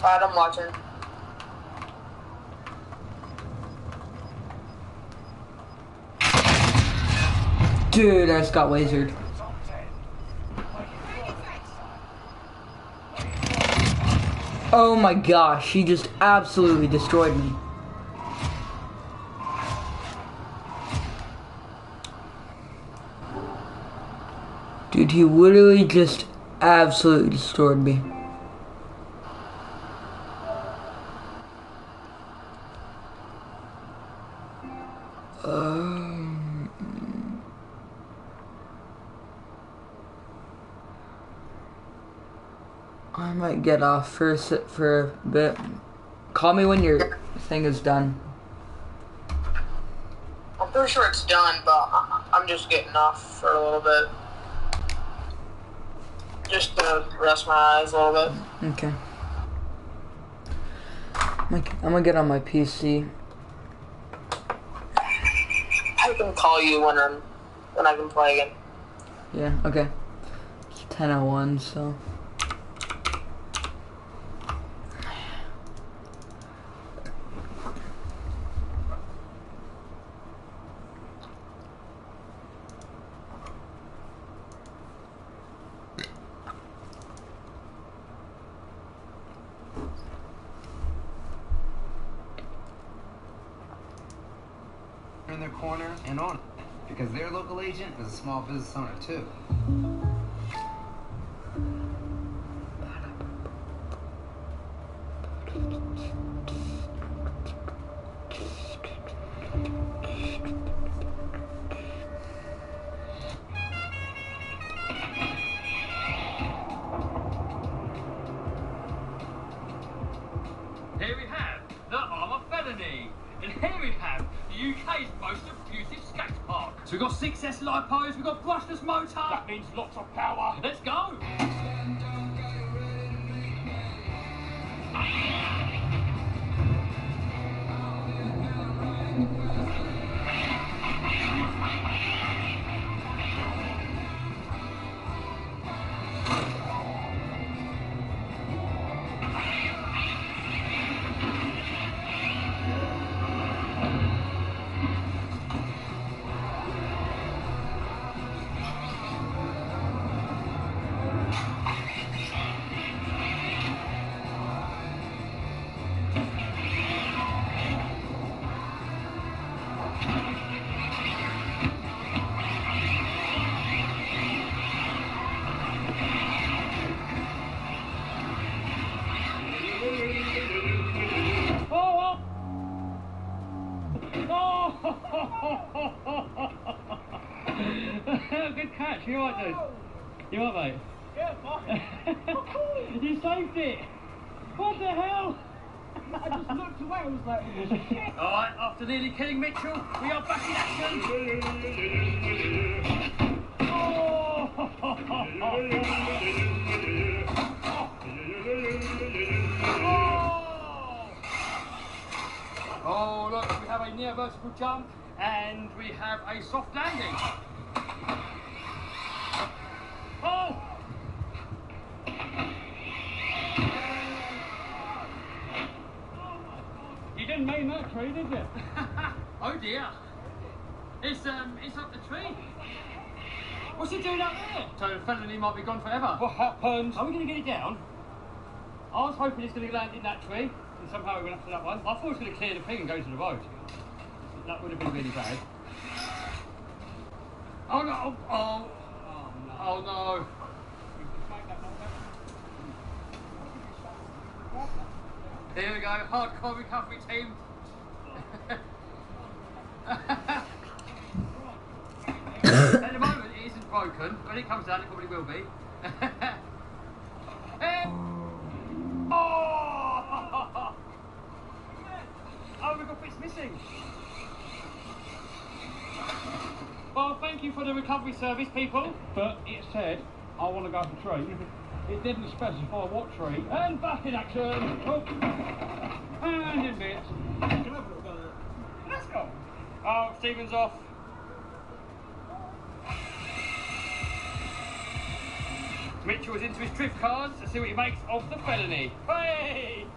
Alright, I'm watching. Dude, I just got lasered. Oh my gosh, he just absolutely destroyed me. Dude, he literally just absolutely destroyed me. I might get off for a bit. Call me when your thing is done. I'm pretty sure it's done, but I'm just getting off for a little bit. Just to rest my eyes a little bit. Okay. I'm gonna get on my PC. I can call you when I can play again. Yeah, okay. It's 10:01, so. In their corner and on it, because their local agent is a small business owner too. Here we have the Armour Felony, and here we have the UK's most abusive skate park. So we've got 6S lipos, we've got brushless motor. That means lots of power. Let's go. Good catch, you alright, dude? You alright, mate? Yeah, fine. You saved it! What the hell? I just looked away, I was like, shit. Alright, after nearly killing Mitchell, we are back in action! Oh, look, we have a near vertical jump and we have a soft landing. Oh! You didn't mean that tree, did you? Oh dear. It's up the tree. What's it doing up there? So the felony might be gone forever. What happened? Are we going to get it down? I was hoping it's going to land in that tree, and somehow it went up to that one. I thought it was going to clear the thing and go to the road. That would have been really bad. Oh no! Oh no! Oh no! Here we go, hardcore recovery team. At the moment it isn't broken. When it comes down it probably will be. Oh! Oh, we've got bits missing. Well, thank you for the recovery service, people. But it said, I want to go up the tree. It didn't specify what tree. And back in action. Oh. And in bits. Let's go. Oh, Stephen's off. Mitchell is into his drift cars to see what he makes of the felony. Hey!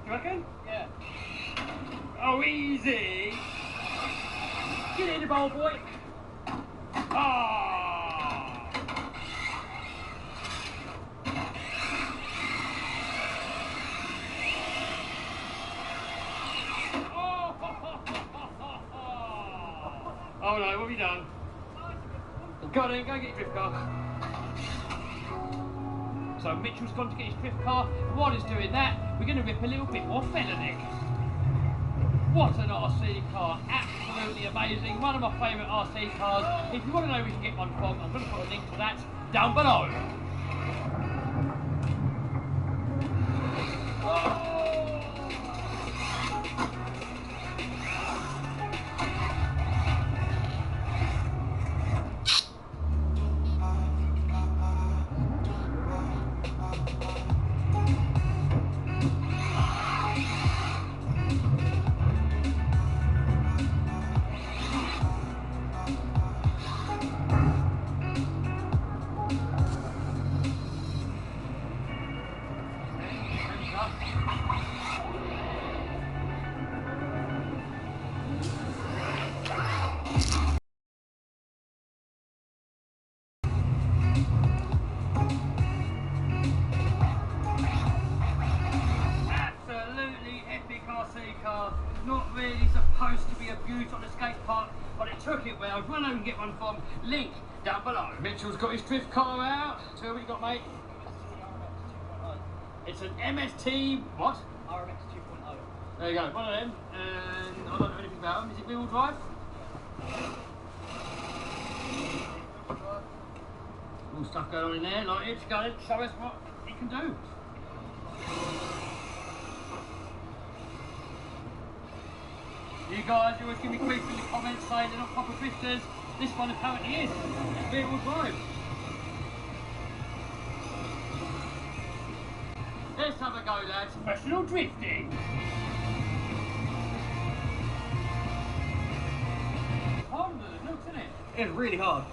You reckon? Yeah. Oh, easy. Get in the bowl, boy. Ah! Oh no, what have you done? Go on then, go get your drift car. So Mitchell's gone to get his drift car, and while he's doing that, we're going to rip a little bit more felony. What an RC car, absolutely amazing, one of my favourite RC cars. If you want to know where you can get one from, I'm going to put a link to that down below. Oh! Not really supposed to be a beaut on a skate park, but it took it well. If you want to know where you can get one from, link down below. Mitchell's got his drift car out. So what you got, mate? It's an MST, what? RMX 2.0. There you go, one of them. And I don't know anything about them. Is it wheel drive? All stuff going on in there, like it's going to show us what it can do. You guys, you always give me grief in the comments saying they're not proper drifters. This one apparently is. It's rear-wheel drive. Let's have a go, lads. Professional drifting. It's harder than it looks, isn't it? It's really hard.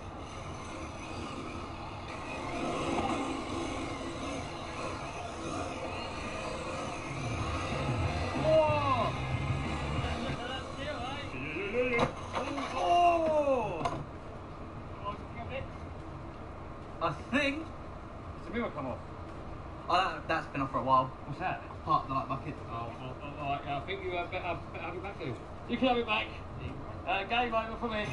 I think Does the wheel come off? that's been off for a while. What's that? Part of the light bucket. Alright, I think you better have it back, dude. You can have it back. Game over for me.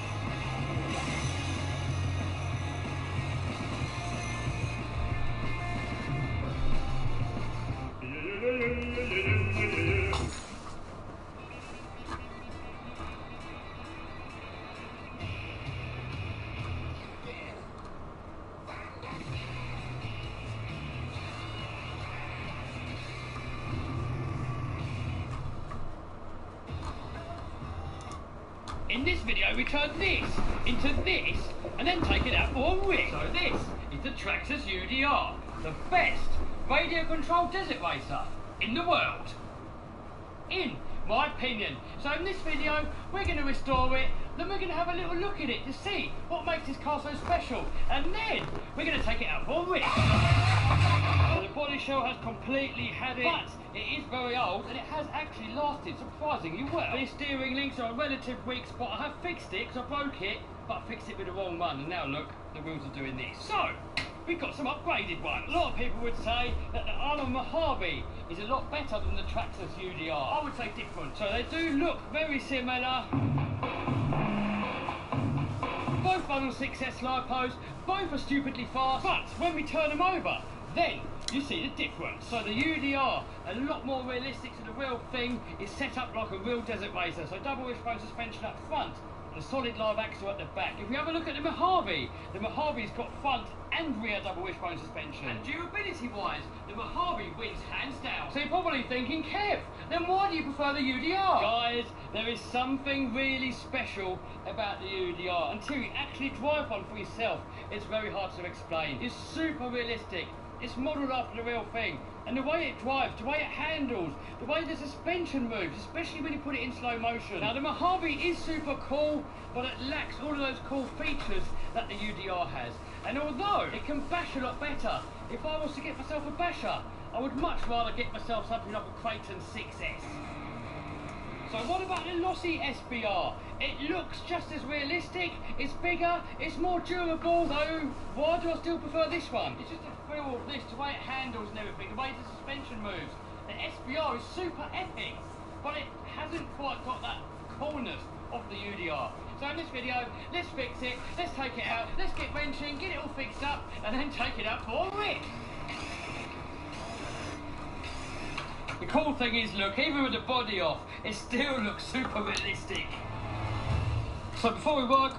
In this video, we turn this into this, and then take it out for a rip. So this is the Traxxas UDR, the best radio-controlled desert racer in the world. In my opinion. So in this video, we're going to restore it, then we're going to have a little look at it to see what makes this car so special, and then we're going to take it out for a rip. So the body shell has completely had it, but it is very old and it has actually lasted surprisingly well. The steering links are a relative weak spot. I have fixed it because I broke it, but I fixed it with the wrong one, and now look, the wheels are doing this. So, we've got some upgraded ones. A lot of people would say that the Arnold Mojave is a lot better than the Traxxas UDR. I would say different. So they do look very similar. Both run on 6S lipos, both are stupidly fast, but when we turn them over, then you see the difference. So the UDR, a lot more realistic to the real thing, is set up like a real desert racer. So double wishbone suspension up front, and a solid live axle at the back. If we have a look at the Mojave's got front and rear double wishbone suspension. And durability wise, the Mojave wins hands down. So you're probably thinking, Kev, then why do you prefer the UDR? Guys, there is something really special about the UDR. Until you actually drive one for yourself, it's very hard to explain. It's super realistic. It's modelled after the real thing. And the way it drives, the way it handles, the way the suspension moves, especially when you put it in slow motion. Now the Mojave is super cool, but it lacks all of those cool features that the UDR has. And although it can bash a lot better, if I was to get myself a basher, I would much rather get myself something like a Creighton 6S. So what about the Losi SBR? It looks just as realistic, it's bigger, it's more durable, so why do I still prefer this one? It's just the feel of this, the way it handles and everything, the way the suspension moves. The SBR is super epic, but it hasn't quite got that coolness of the UDR. So in this video, let's fix it, let's take it out, let's get wrenching, get it all fixed up, and then take it out for a rip. The cool thing is, look, even with the body off, it still looks super realistic. So before we work...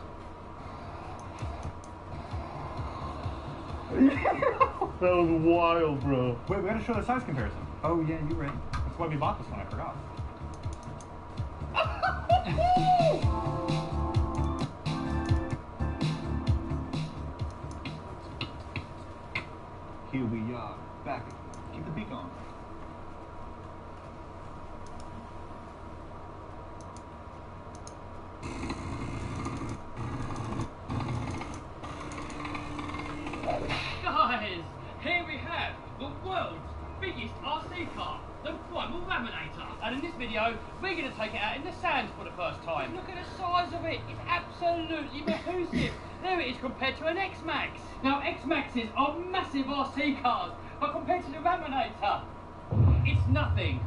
That was wild, bro. Wait, we gotta show the size comparison. Oh yeah, you're right. That's why we bought this one, I forgot. Here we are, back. Keep the beak on. Guys, here we have the world's biggest RC car, the Primal Raminator. And in this video, we're going to take it out in the sands for the first time. Look at the size of it, it's absolutely massive. There it is compared to an X-Max. Now X-Maxes are massive RC cars, but compared to the Raminator, it's nothing.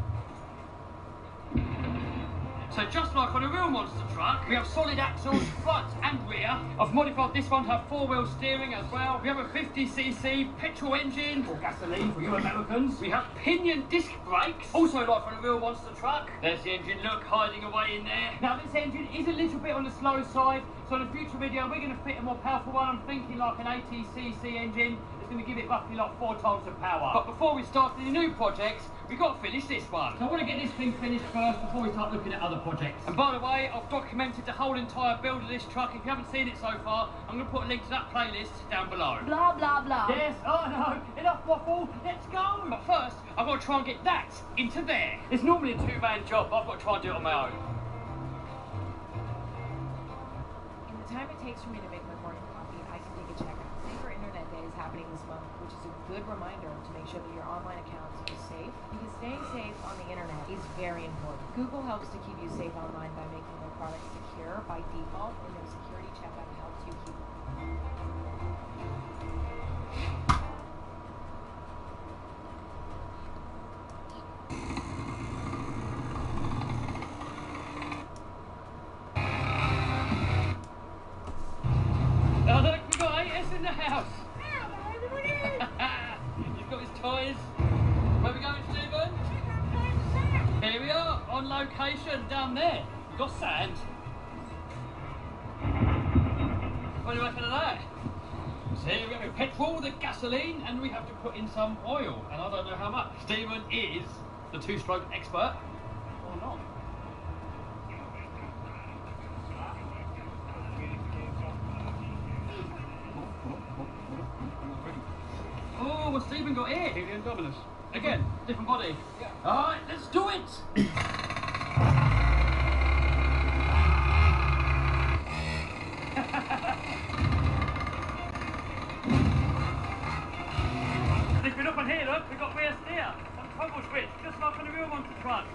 So just like on a real monster truck, we have solid axles, front and rear. I've modified this one to have four-wheel steering as well. We have a 50cc petrol engine, or gasoline for you Americans. We have pinion disc brakes, also like on a real monster truck. There's the engine, look, hiding away in there. Now this engine is a little bit on the slow side, so in a future video we're going to fit a more powerful one. I'm thinking like an 80cc engine. It's going to give it roughly like 4 times the power. But before we start the new projects, we've got to finish this one. So I want to get this thing finished first before we start looking at other projects. And by the way, I've documented the whole entire build of this truck. If you haven't seen it so far, I'm going to put a link to that playlist down below. Blah, blah, blah. Yes, oh no, enough waffle, let's go. But first, I've got to try and get that into there. It's normally a two-man job, but I've got to try and do it on my own. In the time it takes for me to make my morning coffee, I can take a check out. Safer Internet Day is happening this month, which is a good reminder to make sure that your online accounts are safe, because staying safe on the internet is very important. Google helps to keep you safe online by making their products secure by default, and their security checkup helps you keep Oh look, we've got AS in the house. He's got his toys. Where are we going, Stephen? Here we are, on location, down there. We've got sand. What do you reckon of that? So here we have the petrol, the gasoline, and we have to put in some oil. And I don't know how much. Stephen is the two-stroke expert. Or not. Oh, what's Stephen got here? Alien Dominus. Again, different body. Yeah. Alright, let's do it! Lifting up on here, look, we've got rear steer. Some toggle switch, just like on a real monster truck.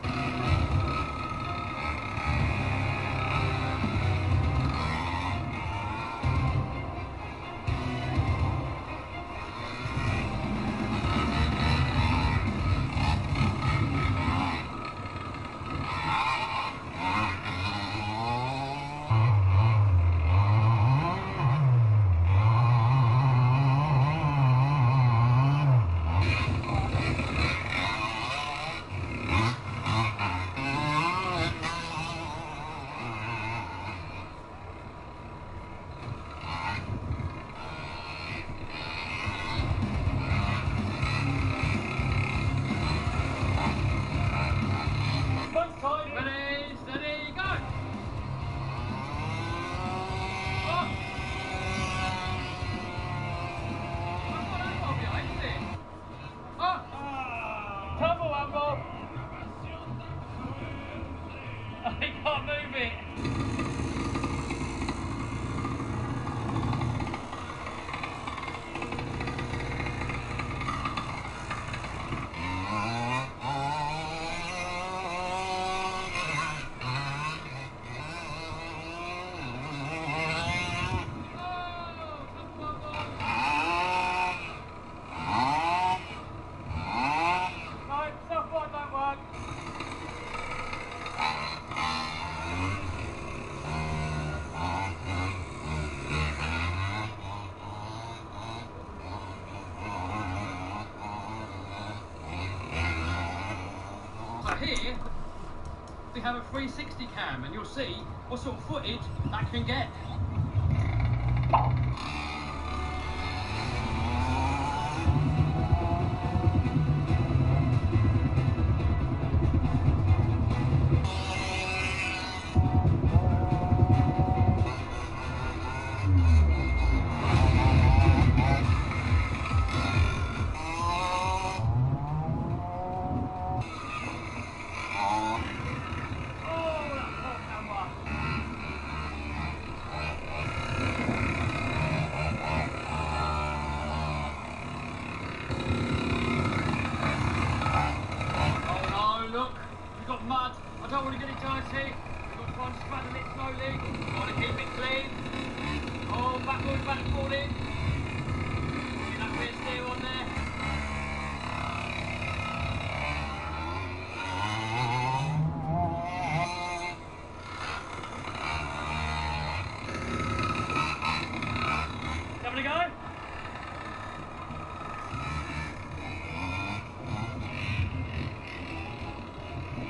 we have a 360 cam, and you'll see what sort of footage that can get.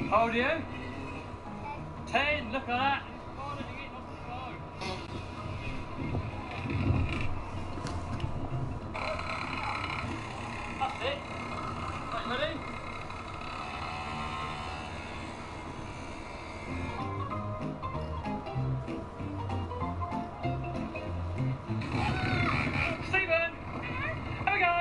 Hold you. 10, look at that. That's it. Right, ready? Stephen, here we go.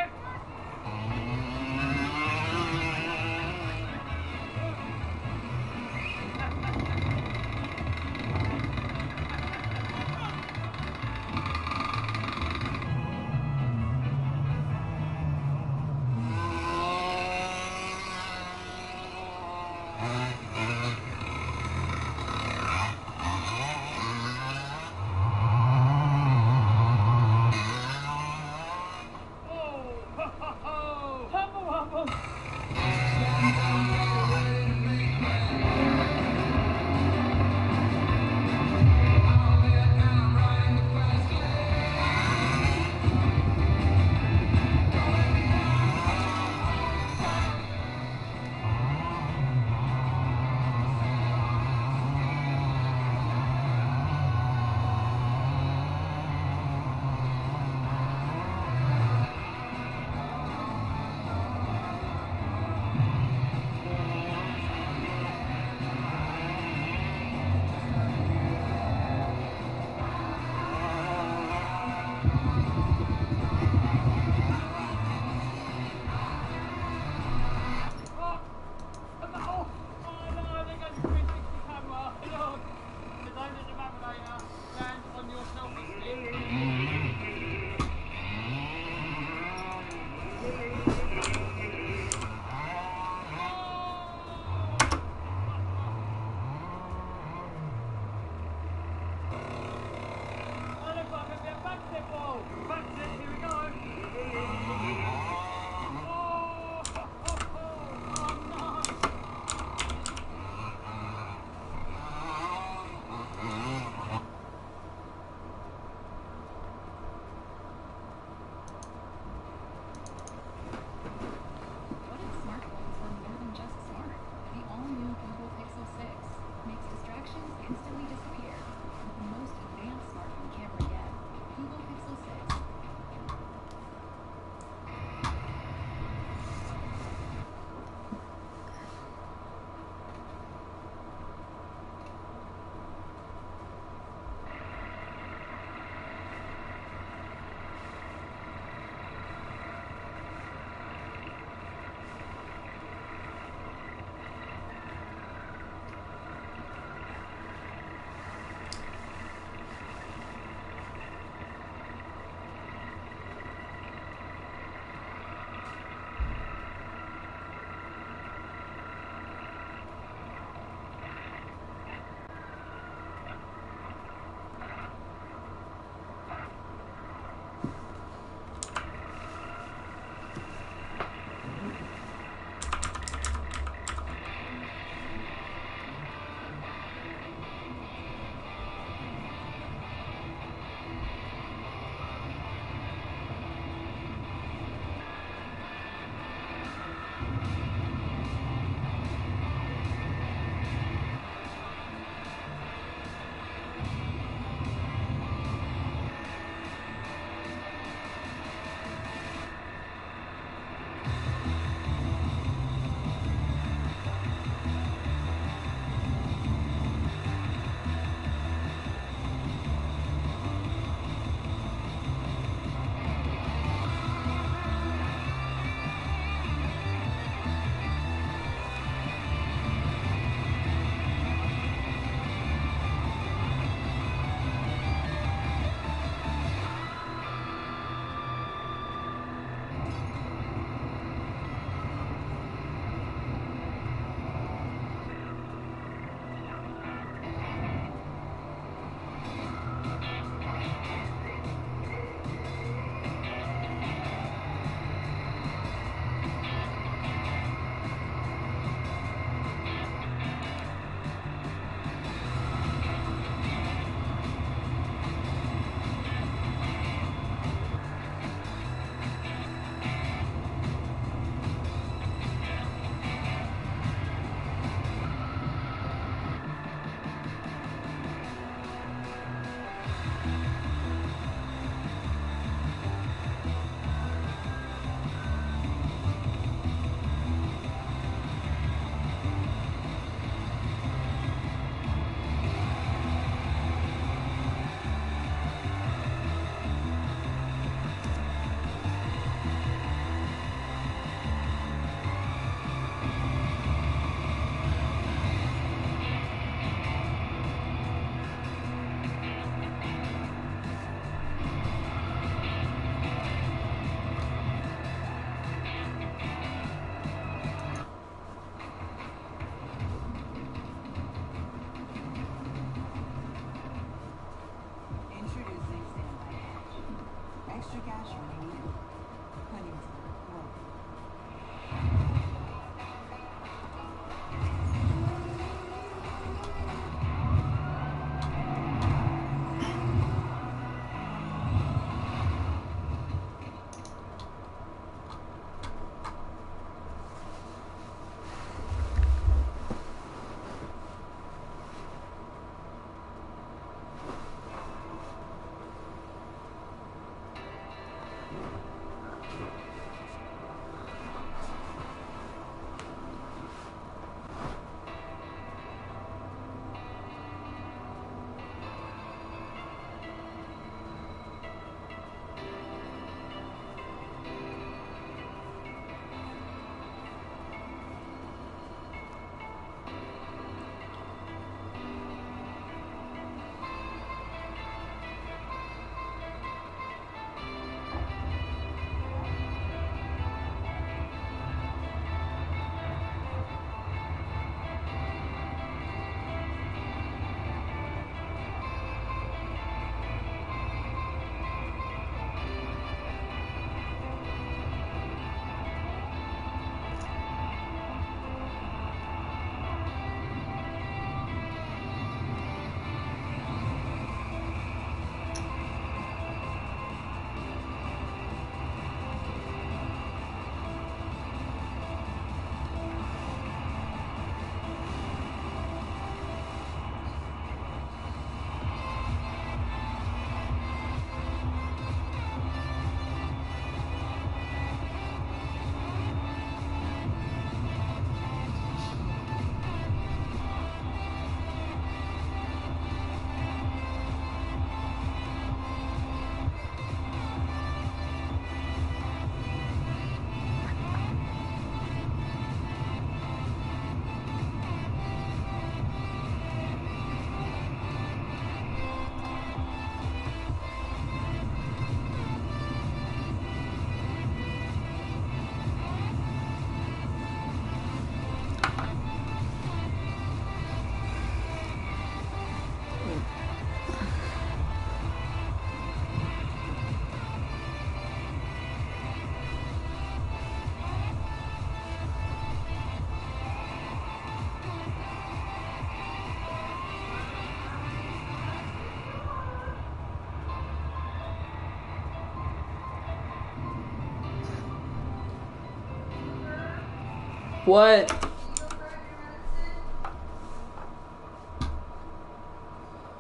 What?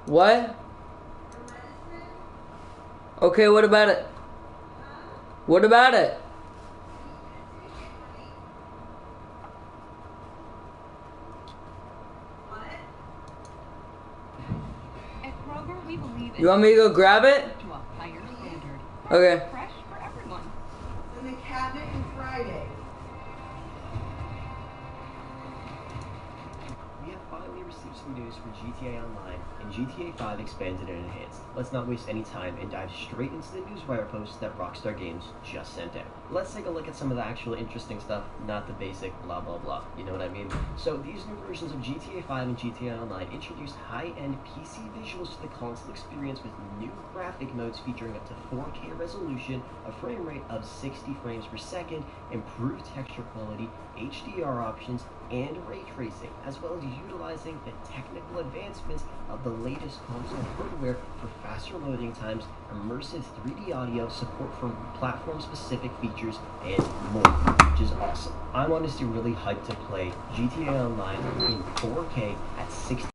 What? Okay, what about it? What about it? At Kroger, we believe You want me to go grab it? to a higher standard. Okay. Fresh for everyone. In the cabinet and Friday. We have finally received some news for GTA Online, and GTA 5 expanded and enhanced. Let's not waste any time and dive straight into the newswire post that Rockstar Games just sent out. Let's take a look at some of the actual interesting stuff, not the basic blah blah blah, you know what I mean? So these new versions of GTA 5 and GTA Online introduced high-end PC visuals to the console experience with new graphic modes featuring up to 4K resolution, a frame rate of 60 frames per second, improved texture quality, HDR options, and ray tracing, as well as utilizing the technical advancements of the latest console hardware for faster loading times, immersive 3D audio, support for platform-specific features, and more, which is awesome. I'm honestly really hyped to play GTA Online in 4K at 60